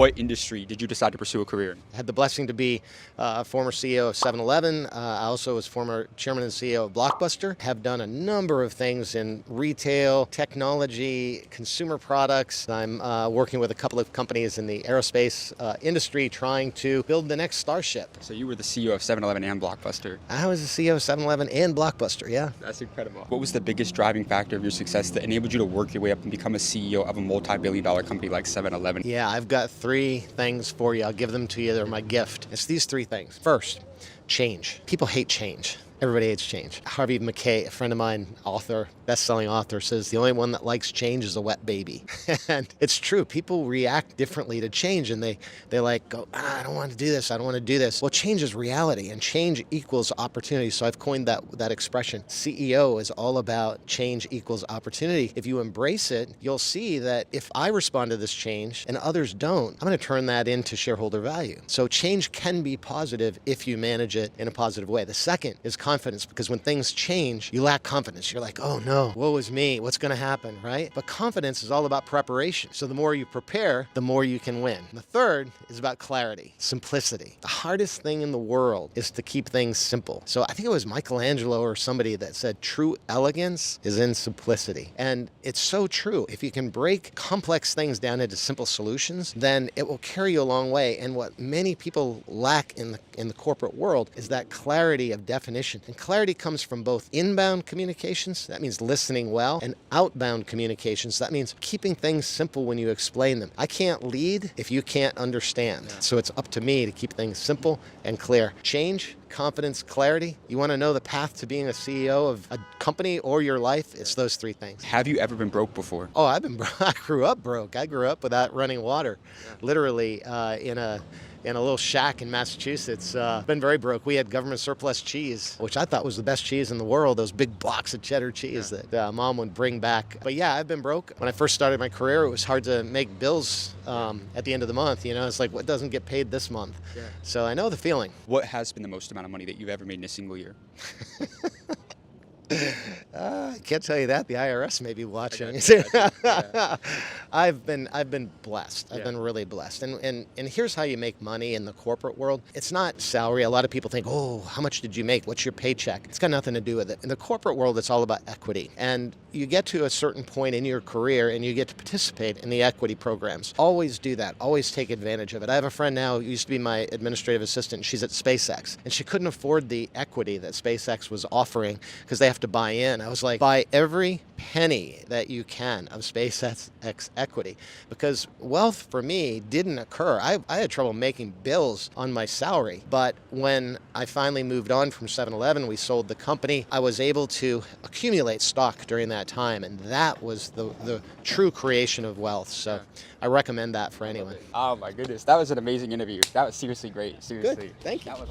What industry did you decide to pursue a career in? I had the blessing to be former CEO of 7-Eleven. I also was former chairman and CEO of Blockbuster. Have done a number of things in retail, technology, consumer products. I'm working with a couple of companies in the aerospace industry trying to build the next Starship. So you were the CEO of 7-Eleven and Blockbuster. I was the CEO of 7-Eleven and Blockbuster, yeah. That's incredible. What was the biggest driving factor of your success that enabled you to work your way up and become a CEO of a multi-billion-dollar company like 7-Eleven? Yeah, I've got three things for you. I'll give them to you. They're my gift. It's these three things. First, change. People hate change. Everybody hates change. Harvey Mackay, a friend of mine, author, best-selling author, says the only one that likes change is a wet baby. And it's true. People react differently to change, and they like go, I don't want to do this. I don't want to do this. Well, change is reality, and change equals opportunity. So I've coined that expression. CEO is all about change equals opportunity. If you embrace it, you'll see that if I respond to this change and others don't, I'm going to turn that into shareholder value. So change can be positive if you manage it in a positive way. The second is confidence, because when things change, you lack confidence. You're like, oh no, woe is me, what's going to happen, right? But confidence is all about preparation. So the more you prepare, the more you can win. And the third is about clarity, simplicity. The hardest thing in the world is to keep things simple. So I think it was Michelangelo or somebody that said true elegance is in simplicity. And it's so true. If you can break complex things down into simple solutions, then it will carry you a long way. And what many people lack in the corporate world is that clarity of definition. And clarity comes from both inbound communications, that means listening well, and outbound communications, that means keeping things simple when you explain them. I can't lead if you can't understand. So it's up to me to keep things simple and clear. Change, confidence, clarity. You want to know the path to being a CEO of a company or your life? It's those three things. Have you ever been broke before? Oh, I grew up broke. I grew up without running water, literally in a little shack in Massachusetts. Been very broke. We had government surplus cheese, which I thought was the best cheese in the world, those big blocks of cheddar cheese that Mom would bring back. But yeah, I've been broke. When I first started my career, it was hard to make bills at the end of the month. You know, it's like, what doesn't get paid this month? Yeah. So I know the feeling. What has been the most amount of money that you've ever made in a single year? I can't tell you that. The IRS may be watching. I've been blessed. I've been really blessed. And here's how you make money in the corporate world. It's not salary. A lot of people think, oh, how much did you make? What's your paycheck? It's got nothing to do with it. In the corporate world, it's all about equity. And you get to a certain point in your career and you get to participate in the equity programs. Always do that. Always take advantage of it. I have a friend now who used to be my administrative assistant. She's at SpaceX. And she couldn't afford the equity that SpaceX was offering because they have to buy in. I was like, buy every penny that you can of SpaceX equity, because wealth for me didn't occur. I had trouble making bills on my salary, but when I finally moved on from 7-Eleven, we sold the company, I was able to accumulate stock during that time, and that was the true creation of wealth. So I recommend that for anyone. Oh my goodness, that was an amazing interview. That was seriously great. Seriously. Good. Thank you.